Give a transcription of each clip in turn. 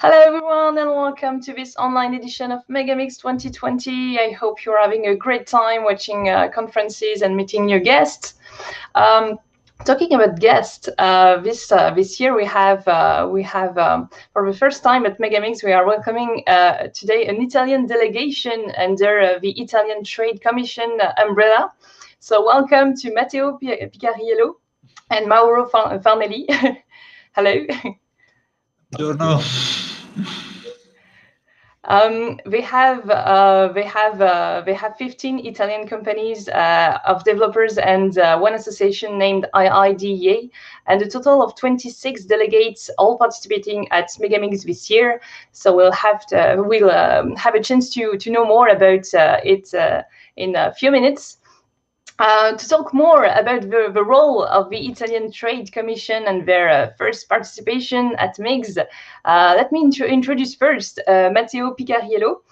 Hello everyone and welcome to this online edition of MEGAMIGS 2020. I hope you're having a great time watching conferences and meeting new guests. Talking about guests, this year we have for the first time at MEGAMIGS we are welcoming today an Italian delegation under the Italian Trade Commission umbrella. So welcome to Matteo Picariello and Mauro Farnelli. Hello. Buongiorno. They have 15 Italian companies of developers and one association named IIDEA, and a total of 26 delegates, all participating at MEGAMIGS this year. So we'll have a chance to know more about it in a few minutes. To talk more about the role of the Italian Trade Commission and their first participation at MEGS, let me introduce first Matteo Picariello,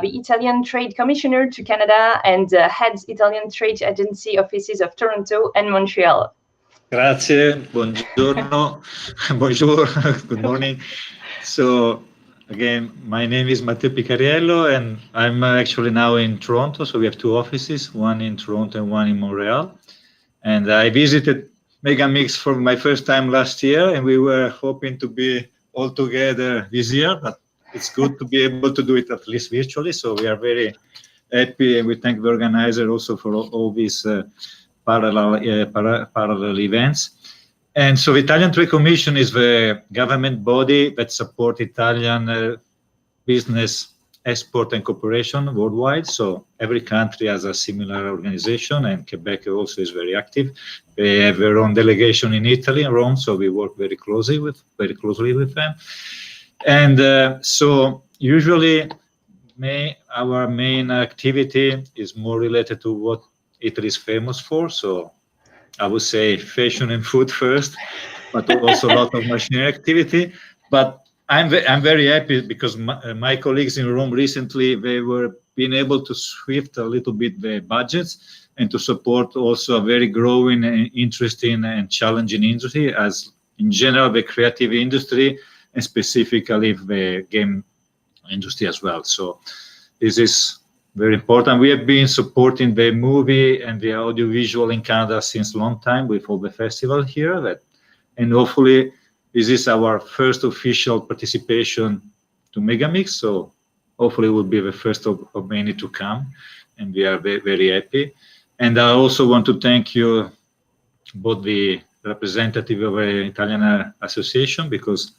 the Italian Trade Commissioner to Canada and heads Italian Trade Agency offices of Toronto and Montreal. Grazie, buongiorno, bonjour, good morning. So again, my name is Matteo Picariello and I'm actually now in Toronto. So we have two offices, one in Toronto and one in Montreal. And I visited MEGAMIGS for my first time last year, and we were hoping to be all together this year, but it's good to be able to do it at least virtually. So we are very happy, and we thank the organizer also for all these parallel events. And so the Italian Trade Commission is the government body that supports Italian business, export and cooperation worldwide. So every country has a similar organization, and Quebec also is very active. They have their own delegation in Italy, in Rome, so we work very closely with them. And so usually our main activity is more related to what Italy is famous for. So I would say fashion and food first, but also a lot of machinery activity. But I'm very happy because my colleagues in Rome recently, they were being able to shift a little bit the budgets and to support also a very growing and interesting and challenging industry, as in general the creative industry and specifically the game industry as well. So this is very important. We have been supporting the movie and the audiovisual in Canada since a long time with all the festival here. And hopefully this is our first official participation to MEGAMIGS. So hopefully it will be the first of many to come. And we are very, very happy. And I also want to thank you, both the representative of the Italian Association, because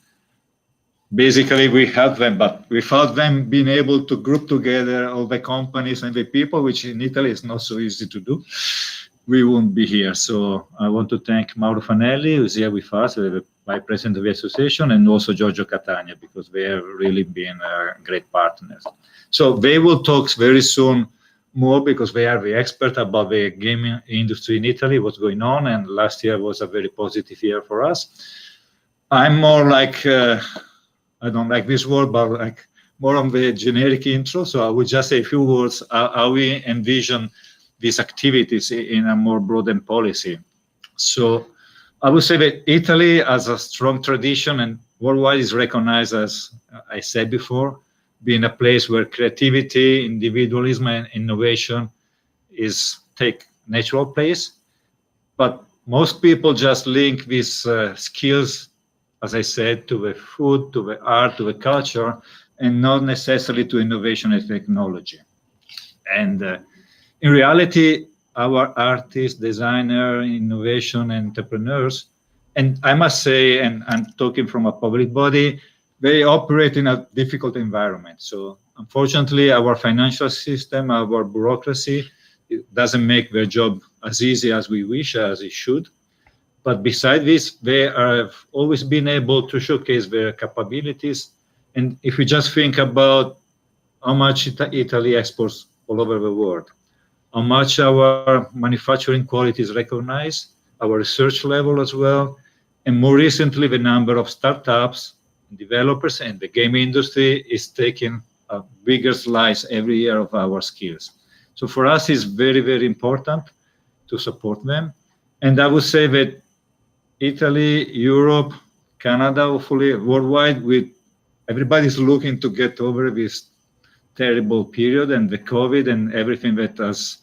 basically we help them, but without them being able to group together all the companies and the people, which in Italy is not so easy to do, we won't be here. So I want to thank Mauro Fanelli, who's here with us, the Vice President of the Association, and also Giorgio Catania, because they have really been great partners. So they will talk very soon more, because they are the expert about the gaming industry in Italy, what's going on, and last year was a very positive year for us. I'm more like, I don't like this word, but like more on the generic intro. So I would just say a few words how we envision these activities in a more broadened policy. So I would say that Italy has a strong tradition and worldwide is recognized, as I said before, being a place where creativity, individualism, and innovation take natural place. But most people just link these skills, as I said, to the food, to the art, to the culture, and not necessarily to innovation and technology. And in reality, our artists, designers, innovation entrepreneurs, and I must say, and I'm talking from a public body, they operate in a difficult environment. So unfortunately, our financial system, our bureaucracy, it doesn't make their job as easy as we wish, as it should. But besides this, they have always been able to showcase their capabilities. And if we just think about how much Italy exports all over the world, how much our manufacturing quality is recognized, our research level as well, and more recently, the number of startups, developers, and the game industry is taking a bigger slice every year of our skills. So for us, it's very, very important to support them. And I would say that Italy, Europe, Canada, hopefully worldwide, we everybody's looking to get over this terrible period and the COVID and everything that has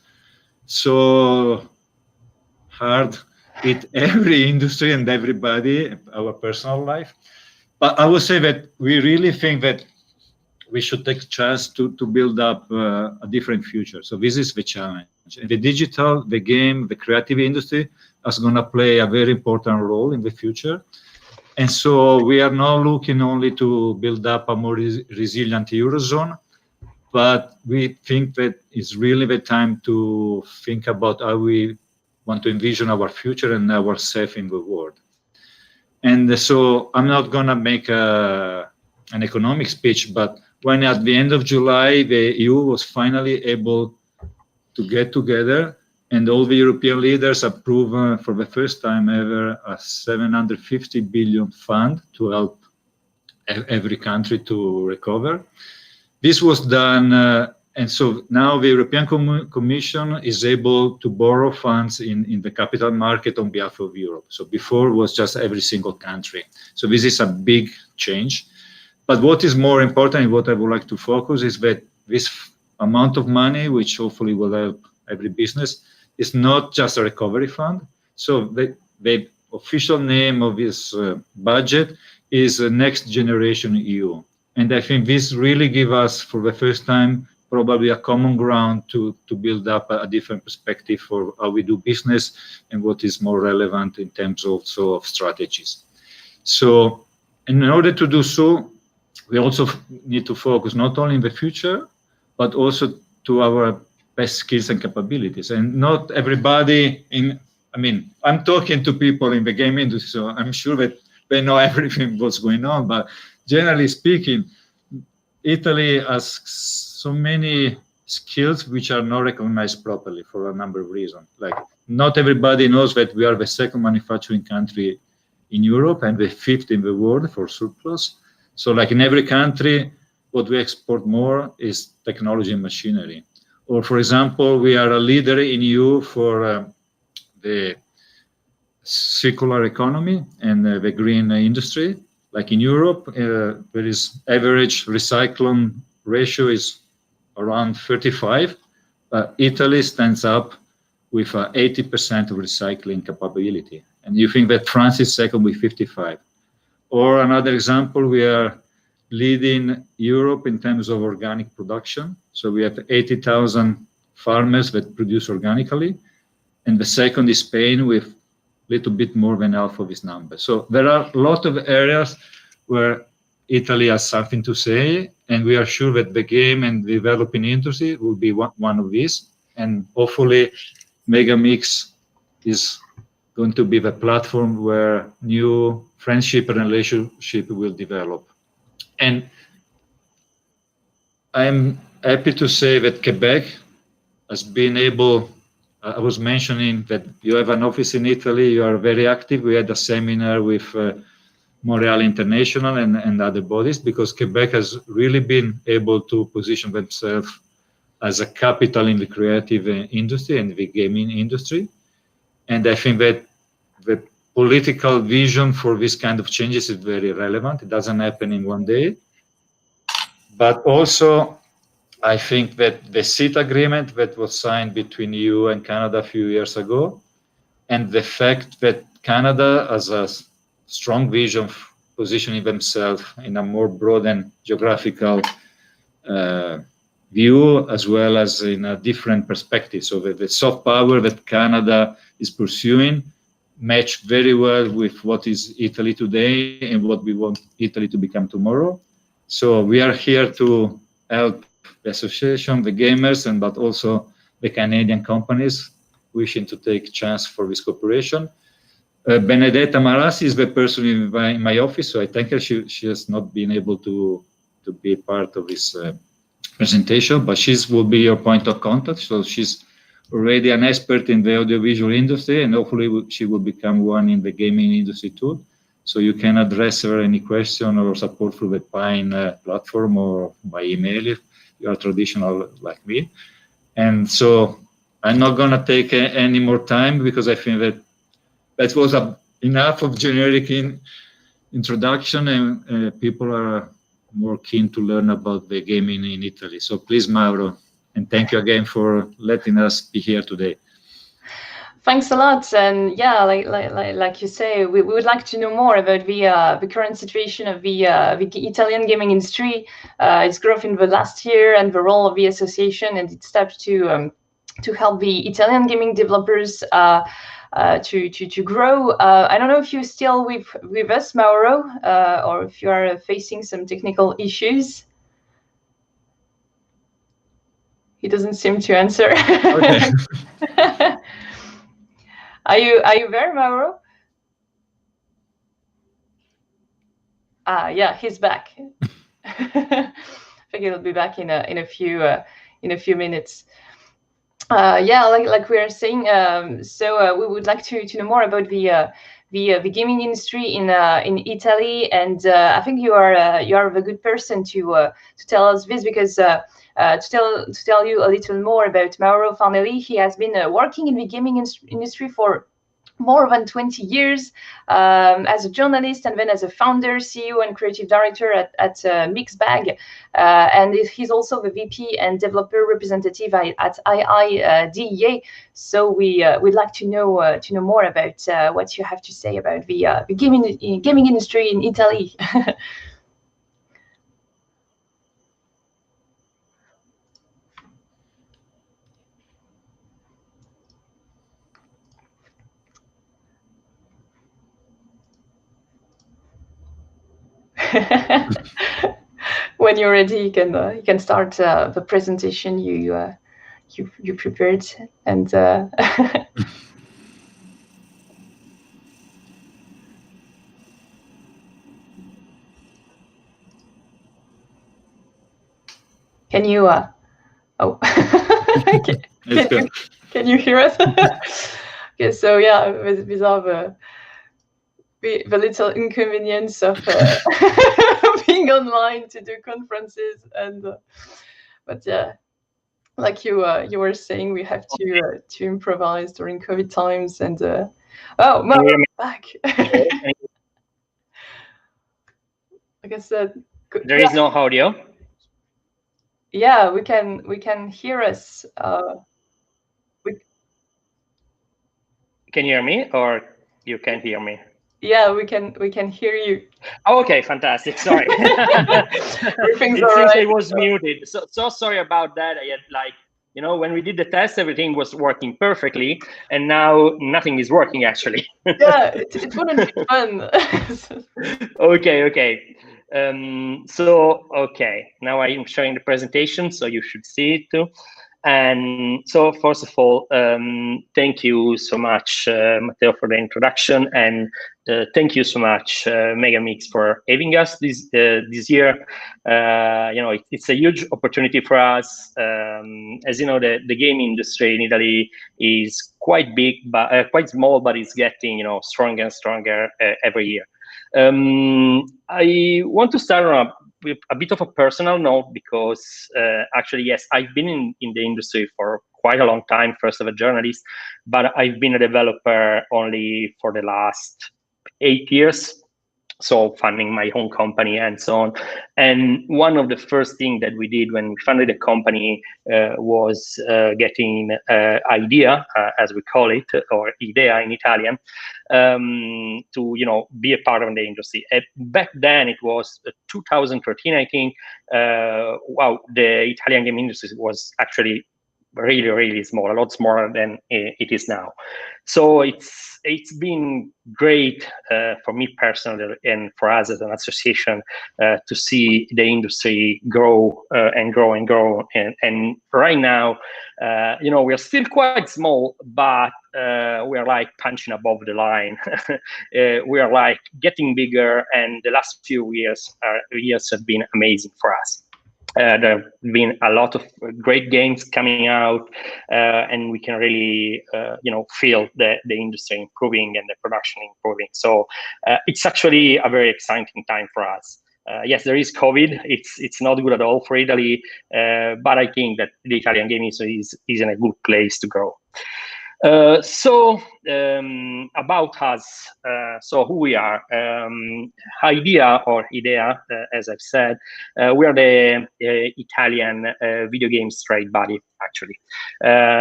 so hard hit every industry and everybody, our personal life. But I would say that we really think that we should take a chance to build up a different future. So this is the challenge. And the digital, the game, the creative industry is going to play a very important role in the future. And so we are not looking only to build up a more resilient Eurozone, but we think that it's really the time to think about how we want to envision our future and ourselves in the world. And so I'm not going to make an economic speech, but when at the end of July, the EU was finally able to get together and all the European leaders approved for the first time ever a 750 billion fund to help every country to recover. This was done, and so now the European Commission is able to borrow funds in the capital market on behalf of Europe. So before it was just every single country. So this is a big change. But what is more important, and what I would like to focus, is that this amount of money, which hopefully will help every business, is not just a recovery fund. So the official name of this budget is Next Generation EU. And I think this really gives us, for the first time, probably a common ground to build up a different perspective for how we do business and what is more relevant in terms also of strategies. So in order to do so, we also need to focus not only in the future, but also to our best skills and capabilities. And not everybody I'm talking to people in the game industry, so I'm sure that they know everything what's going on, but generally speaking, Italy has so many skills which are not recognized properly for a number of reasons. Like, not everybody knows that we are the second manufacturing country in Europe and the fifth in the world for surplus. So like in every country, what we export more is technology and machinery. Or for example, we are a leader in EU for the circular economy and the green industry. Like in Europe, there is average recycling ratio is around 35. Italy stands up with 80% of recycling capability. And you think that France is second with 55. Or another example, we are leading Europe in terms of organic production. So we have 80,000 farmers that produce organically. And the second is Spain with a little bit more than half of this number. So there are a lot of areas where Italy has something to say, and we are sure that the game and developing industry will be one of these. And hopefully MEGAMIGS is going to be the platform where new friendship and relationship will develop. And I'm happy to say that Quebec has been able, I was mentioning that you have an office in Italy, you are very active. We had a seminar with Montreal International and other bodies, because Quebec has really been able to position themselves as a capital in the creative industry and the gaming industry. And I think that the political vision for this kind of changes is very relevant. It doesn't happen in one day. But also, I think that the CETA agreement that was signed between EU and Canada a few years ago, and the fact that Canada has a strong vision of positioning themselves in a more broad and geographical view, as well as in a different perspective. So the soft power that Canada is pursuing match very well with what is Italy today and what we want Italy to become tomorrow. So we are here to help the association, the gamers, but also the Canadian companies wishing to take chance for this cooperation. Benedetta Marassi is the person in my office, so I thank her. She has not been able to be part of this presentation, but she will be your point of contact. So she's already an expert in the audiovisual industry, and hopefully she will become one in the gaming industry too. So you can address her any question or support through the Pine platform or by email if you are traditional like me. And so I'm not going to take any more time, because I think that was enough of generic introduction, and people are more keen to learn about the gaming in Italy. So please, Mauro, and thank you again for letting us be here today. Thanks a lot, and yeah, like you say, we would like to know more about the current situation of the Italian gaming industry, its growth in the last year, and the role of the association and its steps to help the Italian gaming developers to grow. I don't know if you're still with us, Mauro, or if you are facing some technical issues. He doesn't seem to answer. Okay. Are you there, Mauro? Yeah, he's back. I think he'll be back in a few minutes. Yeah, like we are saying, so we would like to know more about the gaming industry in Italy, and I think you are the good person to tell us this, because to tell you a little more about Mauro Farnelli, he has been working in the gaming industry for more than 20 years as a journalist, and then as a founder, CEO, and creative director at Mixbag. And he's also the VP and developer representative at IIDEA. So we'd like to know more about what you have to say about the gaming industry in Italy. When you're ready, you can start the presentation you prepared, and can you oh can you hear us? Okay, so yeah, these are the little inconvenience of being online to do conferences, and but yeah, like you were saying, we have to improvise during COVID times, and oh, Mo, back. Like I said, there is no audio. Yeah, we can hear us. Can you hear me, or you can't hear me? Yeah, we can hear you. Oh, okay, fantastic. Sorry. Everything's it all seems right. I was muted. So sorry about that. I had when we did the test, everything was working perfectly, and now nothing is working actually. Yeah, it wouldn't be fun. Okay. Okay, now I'm showing the presentation, so you should see it too. And so first of all, thank you so much, Matteo, for the introduction, and thank you so much, MEGAMIGS, for having us this year. It's a huge opportunity for us. As you know, the game industry in Italy is quite big, but quite small, but it's getting stronger and stronger every year. I want to start with a bit of a personal note, because actually, yes, I've been in the industry for quite a long time, first as a journalist, but I've been a developer only for the last 8 years. So funding my own company and so on. And one of the first things that we did when we founded the company was getting idea, as we call it, or idea in Italian, to be a part of the industry. Back then, it was 2013, I think. Wow, the Italian game industry was actually really, really small, a lot smaller than it is now. So it's been great for me personally, and for us as an association, to see the industry grow and grow and grow. And right now, we are still quite small, but we are like punching above the line. We are like getting bigger, and the last few years have been amazing for us. There have been a lot of great games coming out, and we can really, feel the industry improving and the production improving. So it's actually a very exciting time for us. Yes, there is COVID. It's not good at all for Italy, but I think that the Italian game industry is in a good place to grow. About us, so who we are. Idea, as I've said, we are the Italian video games trade body, actually.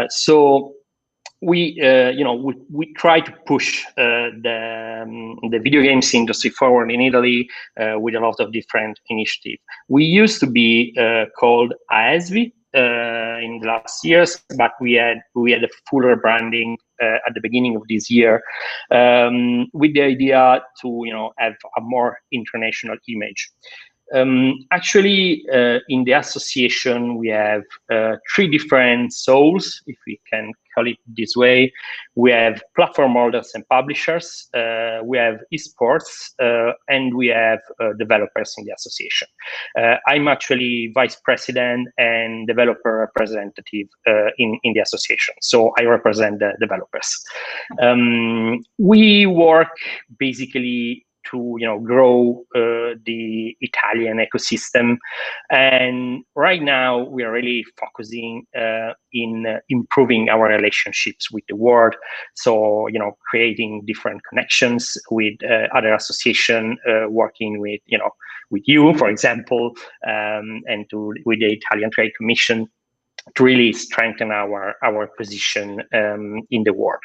So we try to push the video games industry forward in Italy with a lot of different initiatives. We used to be called AESVI in the last years, but we had a fuller branding at the beginning of this year, with the idea to have a more international image. Actually, in the association, we have 3 different souls, if we can call it this way. We have platform holders and publishers, we have esports, and we have developers in the association. I'm actually vice president and developer representative in the association, so I represent the developers. We work basically to grow the Italian ecosystem, and right now we are really focusing in improving our relationships with the world. So creating different connections with other associations, working with with you, for example, and with the Italian Trade Commission to really strengthen our position in the world.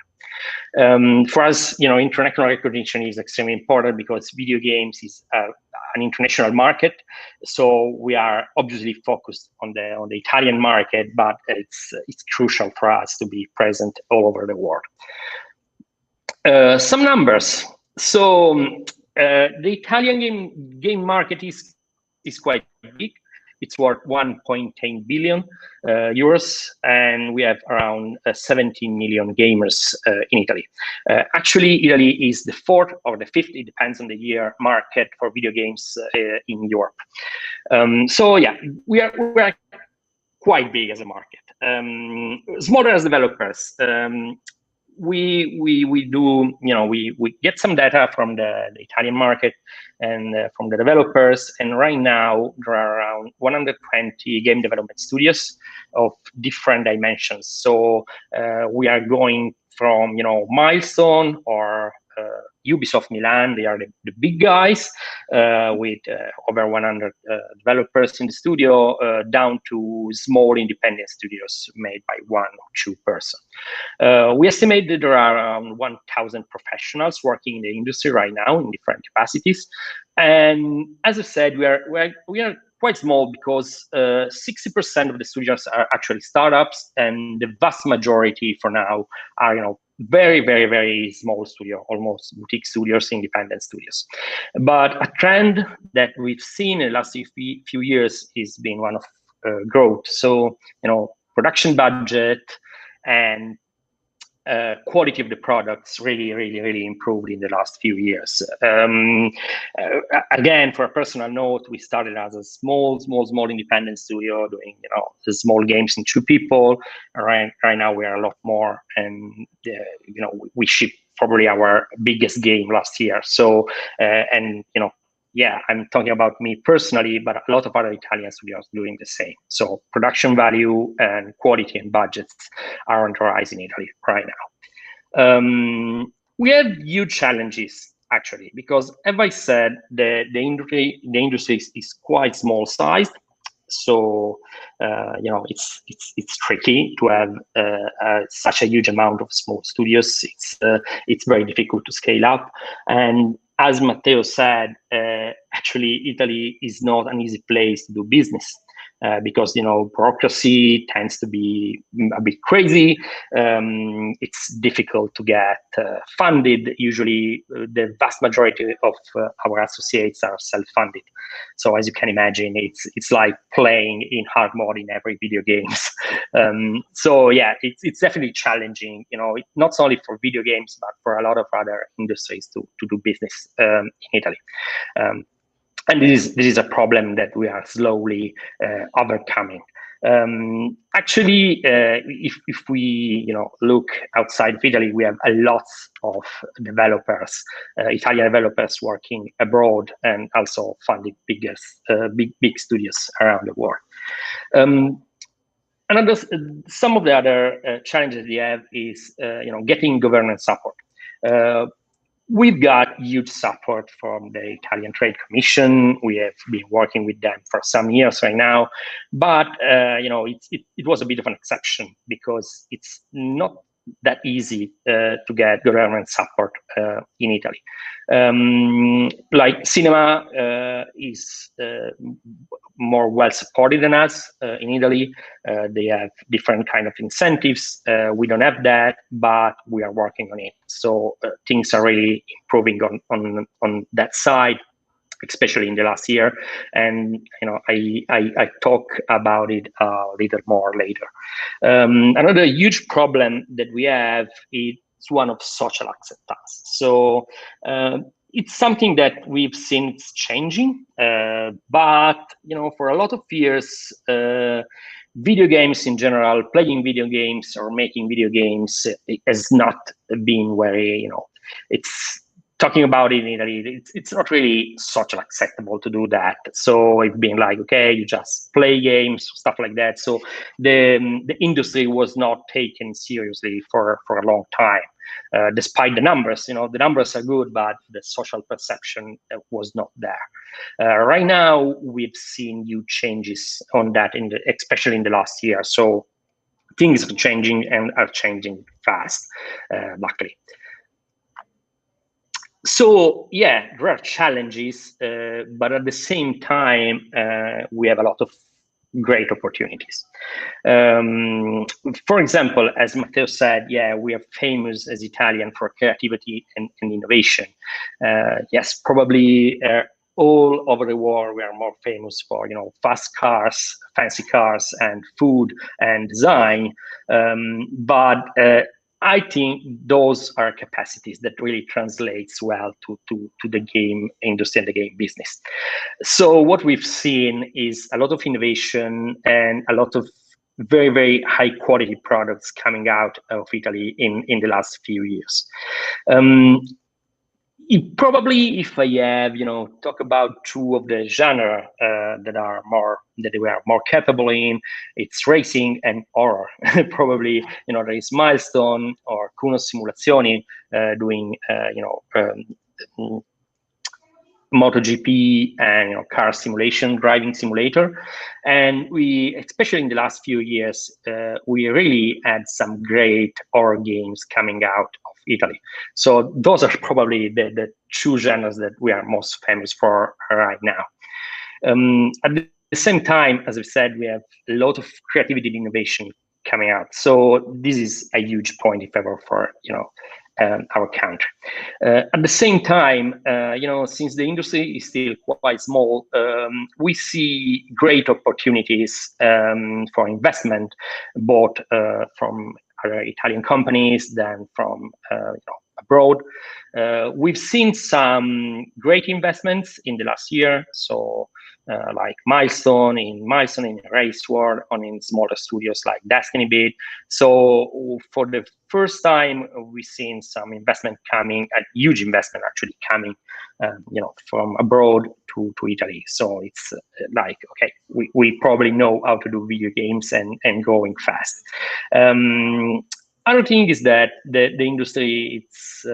For us, international recognition is extremely important because video games is an international market. So we are obviously focused on the Italian market, but it's crucial for us to be present all over the world. Some numbers. So the Italian game market is quite big. It's worth 1.10 billion euros, and we have around 17 million gamers in Italy. Actually, Italy is the 4th or the 5th, it depends on the year, market for video games in Europe. So yeah, we are quite big as a market. Smaller as developers. We do, we get some data from the Italian market and from the developers, and right now there are around 120 game development studios of different dimensions. So we are going from Milestone or Ubisoft Milan, they are the big guys with over 100 developers in the studio, down to small independent studios made by 1 or 2 persons. We estimate that there are around 1,000 professionals working in the industry right now in different capacities. And as I said, we are quite small because 60% of the studios are actually startups, and the vast majority for now are very, very, very small studio, almost boutique studios, independent studios. But a trend that we've seen in the last few years is being one of growth. So production budget and quality of the products really improved in the last few years. Again, for a personal note, we started as a small independent studio doing the small games in 2 people. Right now we are a lot more, and we shipped probably our biggest game last year. So yeah, I'm talking about me personally, but a lot of other Italian studios doing the same. So production value and quality and budgets are on the rise in Italy right now. We have huge challenges actually, because as I said, the industry is quite small sized. So it's tricky to have such a huge amount of small studios. It's very difficult to scale up, and as Matteo said, actually Italy is not an easy place to do business. Because bureaucracy tends to be a bit crazy. It's difficult to get funded. Usually, the vast majority of our associates are self-funded. So as you can imagine, it's like playing in hard mode in every video games. So yeah, it's definitely challenging. Not only for video games, but for a lot of other industries to do business in Italy. And this is a problem that we are slowly overcoming. Actually, if we look outside of Italy, we have a lot of developers, Italian developers working abroad, and also funding big studios around the world. Some of the other challenges we have is getting governance support. We've got huge support from the Italian Trade Commission. We have been working with them for some years right now, but it was a bit of an exception because it's not that easy to get government support in Italy. Like cinema is more well supported than us in Italy. They have different kind of incentives. We don't have that, but we are working on it. So things are really improving on that side, especially in the last year. And I talk about it a little more later. Another huge problem that we have is one of social acceptance. So it's something that we've seen it's changing, but for a lot of years, video games in general, playing video games or making video games has not been very, it's talking about it in Italy, it's not really social acceptable to do that. So it's been like, okay, you just play games, stuff like that. So the industry was not taken seriously for a long time. Despite the numbers, the numbers are good, but the social perception was not there. Right now, we've seen huge changes on that, especially in the last year. So things are changing and are changing fast, luckily. So yeah, there are challenges, but at the same time, we have a lot of great opportunities. For example, as Matteo said, yeah, we are famous as Italian for creativity and innovation. Yes, probably all over the world we are more famous for fast cars, fancy cars, and food and design. But I think those are capacities that really translates well to the game industry and the game business. So what we've seen is a lot of innovation and a lot of very, very high quality products coming out of Italy in the last few years. Probably, if I have, talk about two of the genre that we are more capable in, it's racing and horror. Probably, there is Milestone or Kuno Simulazioni doing, MotoGP and car simulation, driving simulator. And we, especially in the last few years, we really had some great horror games coming out of Italy. So those are probably the two genres that we are most famous for right now. At the same time, as I said, we have a lot of creativity and innovation coming out. So this is a huge point, if ever, for our country. At the same time, since the industry is still quite small, we see great opportunities for investment, both from other Italian companies than from abroad. We've seen some great investments in the last year. So like Milestone in Race World, or in smaller studios like Destiny Beat. So for the first time, we've seen some investment coming, a huge investment actually coming, from abroad to Italy. So it's like, okay, we probably know how to do video games and going fast. Other thing is that the industry, it's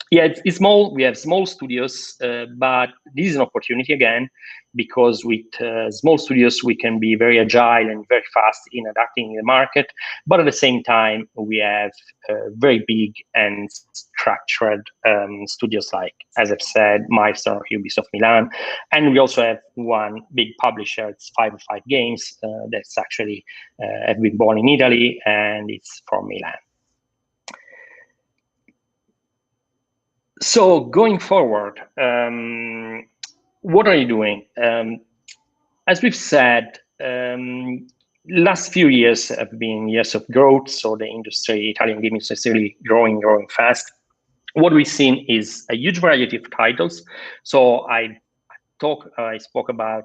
yeah, it's small. We have small studios, but this is an opportunity again, because with small studios, we can be very agile and very fast in adapting the market. But at the same time, we have very big and structured studios like, as I've said, Milestone, Ubisoft Milan. And we also have one big publisher, it's 505 Games, that's actually have been born in Italy, and it's from Milan. So going forward, what are you doing? As we've said, last few years have been years of growth. So the industry, Italian gaming industry, is really growing fast. What we've seen is a huge variety of titles. So I spoke about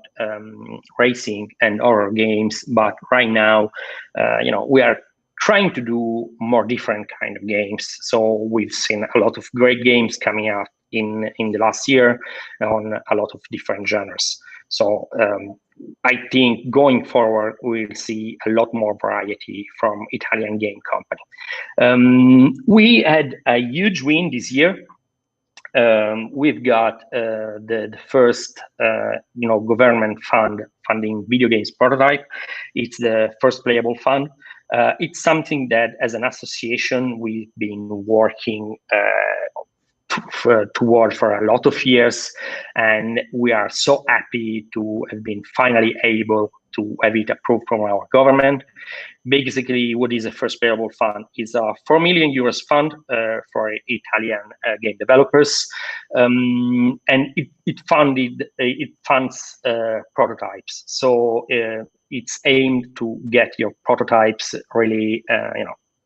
racing and horror games, but right now, we are trying to do more different kind of games. So we've seen a lot of great games coming out in the last year on a lot of different genres. So I think going forward, we'll see a lot more variety from Italian game company. We had a huge win this year. We've got the first, government funding video games prototype. It's the first playable fund. It's something that, as an association, we've been working toward for a lot of years, and we are so happy to have been finally able to have it approved from our government. Basically, what is a first payable fund is a 4 million euros fund for Italian game developers, and it funds prototypes. So it's aimed to get your prototypes really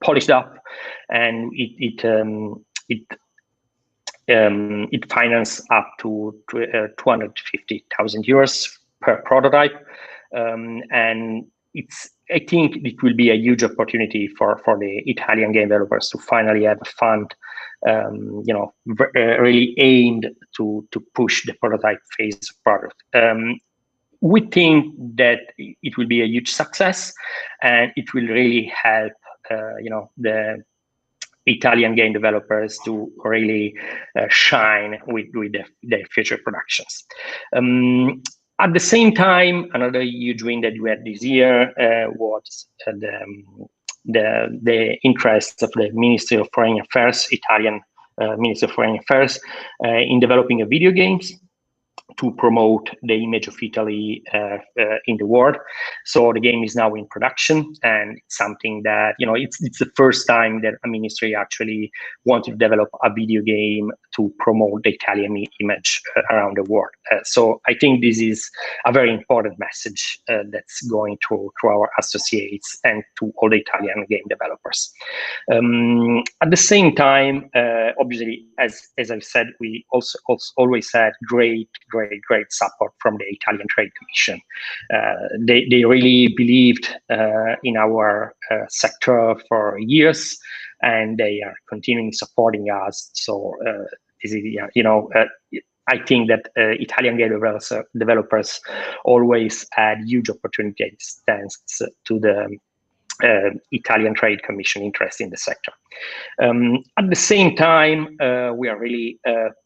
polished up, and it finances up to 250,000 euros per prototype, and I think it will be a huge opportunity for the Italian game developers to finally have a fund, really aimed to push the prototype phase of product. We think that it will be a huge success, and it will really help, the Italian game developers to really shine with their future productions. At the same time, another huge win that we had this year was the interest of the Ministry of Foreign Affairs, Italian Ministry of Foreign Affairs, in developing a video games to promote the image of Italy in the world. So the game is now in production, and it's something that, it's the first time that a ministry actually wanted to develop a video game to promote the Italian image around the world. So I think this is a very important message that's going to our associates and to all the Italian game developers. At the same time, obviously, as I've said, we also always had great support from the Italian Trade Commission. They really believed in our sector for years, and they are continuing supporting us. So this is, I think that Italian game developers always had huge opportunities thanks to the Italian Trade Commission interest in the sector. At the same time, we are really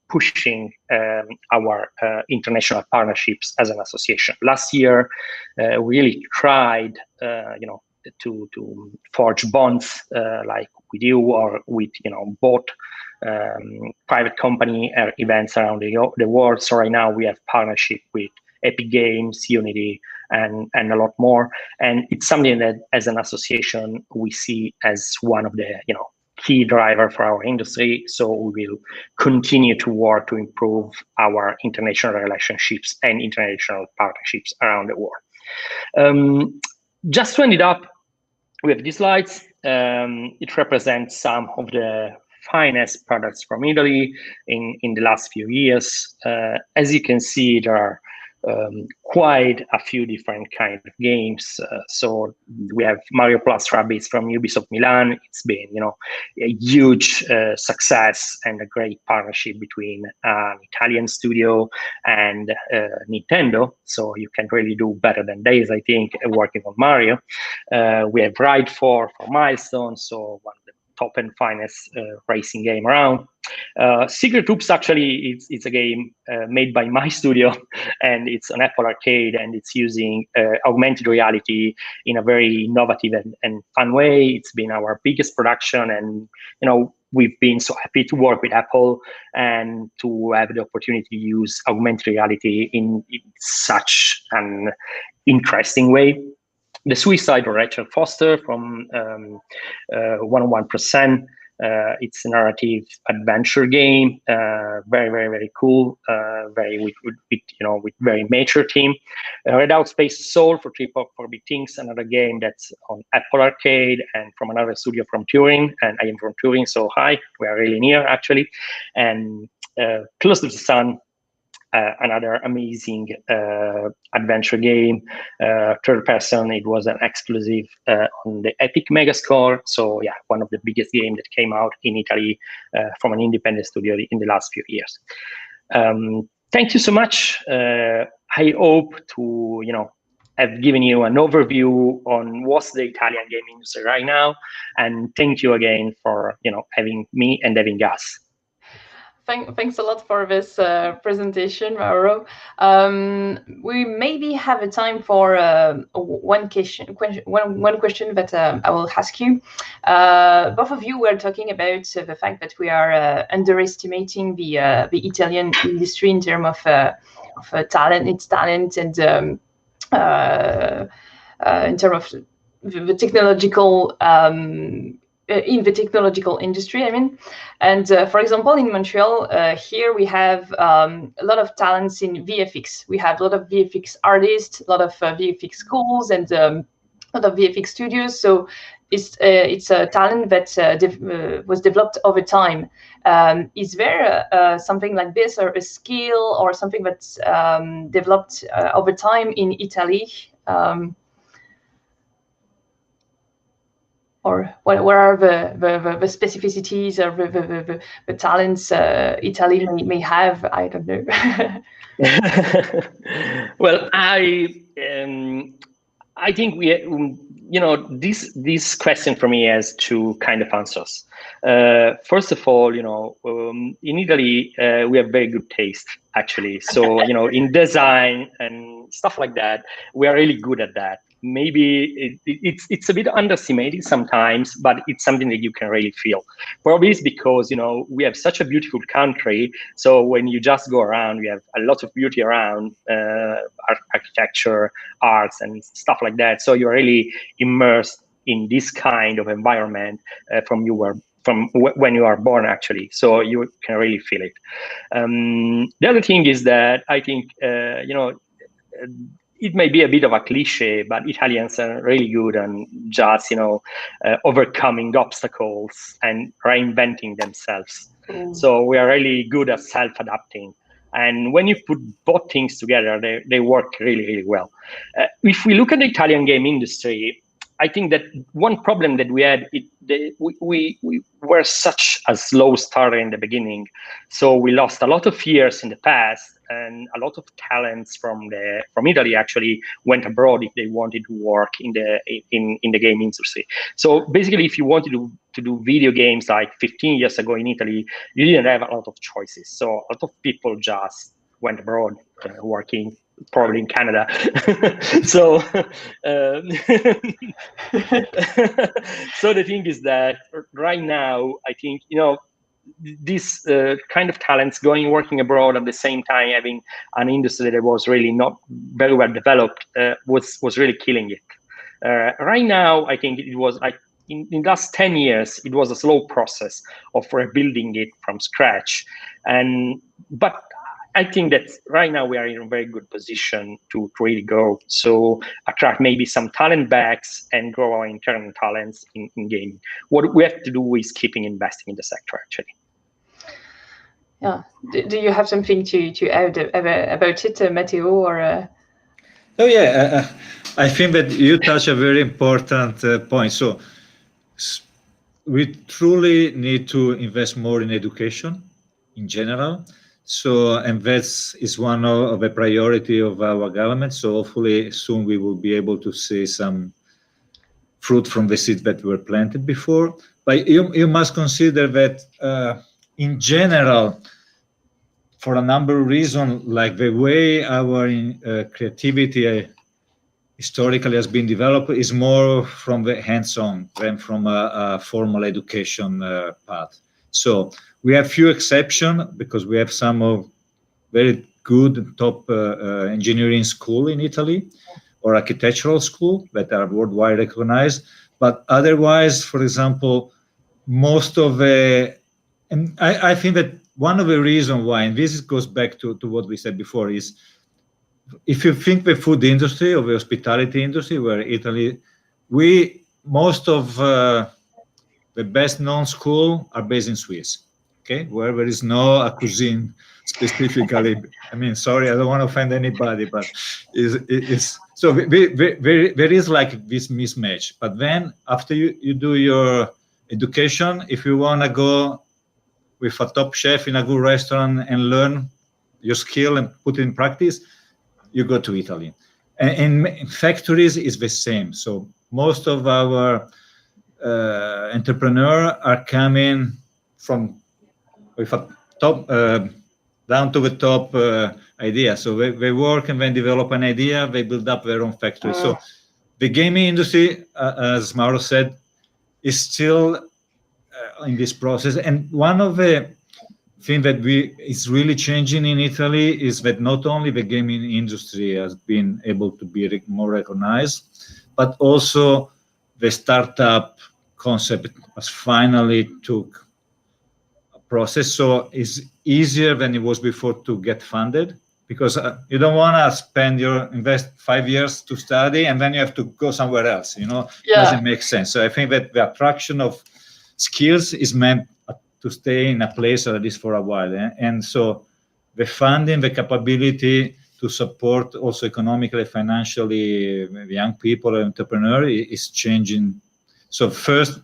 pushing our international partnerships as an association. Last year, we really tried, to forge bonds like we do, or with both private company events around the world. So right now we have partnership with Epic Games, Unity, and a lot more. And it's something that, as an association, we see as one of the key driver for our industry. So we will continue to work to improve our international relationships and international partnerships around the world. Just to end it up, we have these slides. It represents some of the finest products from Italy in the last few years. As you can see, there are quite a few different kind of games. So we have Mario Plus Rabbids from Ubisoft Milan. It's been, a huge success and a great partnership between an Italian studio and Nintendo. So you can really do better than this, I think, working on Mario. We have Ride 4 for Milestone, so one of the top and finest racing game around. Secret Hoops, actually, it's a game made by my studio, and it's on Apple Arcade, and it's using augmented reality in a very innovative and fun way. It's been our biggest production, and we've been so happy to work with Apple and to have the opportunity to use augmented reality in such an interesting way. The Suicide of Rachel Foster from 101%. It's a narrative adventure game, very, very, very cool, with very mature team. Red Out Space Soul for 3-4-bit Things, another game that's on Apple Arcade and from another studio from Turin, and I am from Turin, so hi, we are really near actually. And Close to the Sun, another amazing adventure game, third person. It was an exclusive on the Epic Megascore. So yeah, one of the biggest games that came out in Italy from an independent studio in the last few years. thank you so much. I hope to, have given you an overview on what's the Italian game industry right now. And thank you again for, having me and having us. Thanks a lot for this presentation, Mauro. We maybe have a time for one question that I will ask you. Both of you were talking about the fact that we are underestimating the Italian industry in terms of talent, its talent, and in terms of the technological. In the technological industry, I mean. And for example, in Montreal, here we have a lot of talents in VFX. We have a lot of VFX artists, a lot of VFX schools, and a lot of VFX studios. So it's a talent that was developed over time. Is there something like this, or a skill, or something that's developed over time in Italy? Or what are the specificities or the talents Italy may have? I don't know. Well, I think we, this question for me has two kind of answers. First of all, in Italy, we have very good taste, actually. So, in design and stuff like that, we are really good at that. Maybe it's a bit underestimated sometimes, but it's something that you can really feel. Probably it's because, we have such a beautiful country. So when you just go around, we have a lot of beauty around, architecture, arts, and stuff like that. So you're really immersed in this kind of environment from when you are born, actually. So you can really feel it. The other thing is that I think, it may be a bit of a cliche, but Italians are really good on just, overcoming obstacles and reinventing themselves. So we are really good at self-adapting. And when you put both things together, they work really, really well. If we look at the Italian game industry, I think that one problem that we had, we were such a slow starter in the beginning. So we lost a lot of years in the past, and a lot of talents from Italy actually went abroad if they wanted to work in the game industry. So basically, if you wanted to do video games like 15 years ago in Italy, you didn't have a lot of choices. So a lot of people just went abroad working, probably in Canada. So so the thing is that right now, I think, this kind of talents working abroad at the same time having an industry that was really not very well developed was really killing it. Right now, I think it was in the last 10 years, it was a slow process of rebuilding it from scratch. But I think that right now we are in a very good position to really grow. So attract maybe some talent backs and grow our internal talents in gaming. What we have to do is keeping investing in the sector, actually. Yeah. Do you have something to add about it, Matteo? Or? Oh yeah, I think that you touch a very important point. So we truly need to invest more in education in general. So, and that is one of the priority of our government. So hopefully soon we will be able to see some fruit from the seeds that were planted before. But you must consider that in general, for a number of reasons, like the way our creativity historically has been developed is more from the hands-on than from a formal education path. So we have few exceptions because we have some of very good top engineering school in Italy or architectural school that are worldwide recognized. But otherwise, for example, most of the, and I think that one of the reasons why, and this goes back to what we said before, is if you think the food industry or the hospitality industry, where Italy, most of the best known schools are based in Swiss, okay, where there is no a cuisine specifically. I mean, sorry, I don't want to offend anybody, but it's so there is like this mismatch. But then after you do your education, if you want to go with a top chef in a good restaurant and learn your skill and put it in practice, you go to Italy. And in factories is the same. So most of our entrepreneurs are coming from with a top down to the top idea. So they work and then develop an idea, they build up their own factory. So the gaming industry, as Mauro said, is still in this process. And one of the things that is really changing in Italy is that not only the gaming industry has been able to be more recognized, but also the startup concept has finally took a process. So it's easier than it was before to get funded, because you don't want to invest 5 years to study and then you have to go somewhere else. It doesn't make sense. So I think that the attraction of skills is meant to stay in a place at least for a while. And so the funding, the capability to support also economically, financially, young people, entrepreneurs is changing. So first,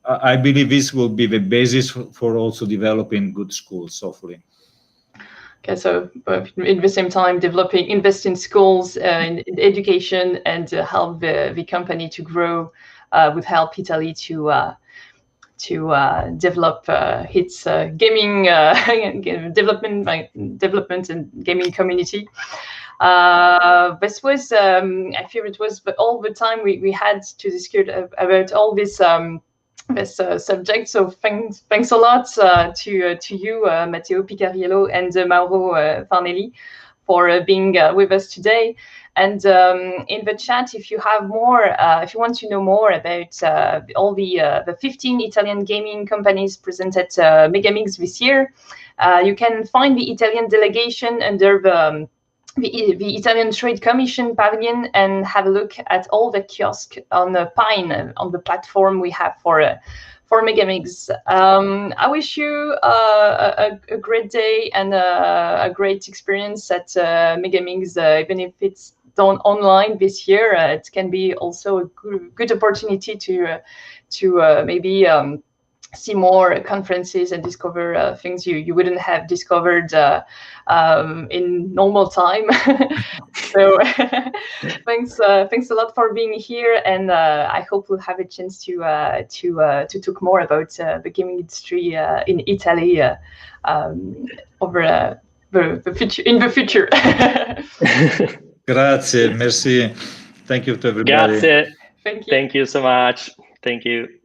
I believe this will be the basis for also developing good schools, hopefully. Okay, so in the same time, invest in schools, in education, and help the company to grow, would help Italy to develop its gaming development and gaming community. This was, I feel it was all the time we had to discuss about all this subject. So thanks a lot to you, Matteo Picariello and Mauro Farnelli, for being with us today. And in the chat, if you have more, if you want to know more about all the 15 Italian gaming companies present at MEGAMIGS this year, you can find the Italian delegation under the Italian Trade Commission pavilion and have a look at all the kiosks on the Pine, on the platform we have for MEGAMIGS. I wish you a great day and a great experience at MEGAMIGS, even if it's done online this year. It can be also a good opportunity to maybe see more conferences and discover things you wouldn't have discovered in normal time. So thanks a lot for being here, and I hope we'll have a chance to talk more about the gaming industry in Italy over the future. In the future. Grazie, merci. Thank you to everybody. Grazie. Thank you. Thank you so much. Thank you.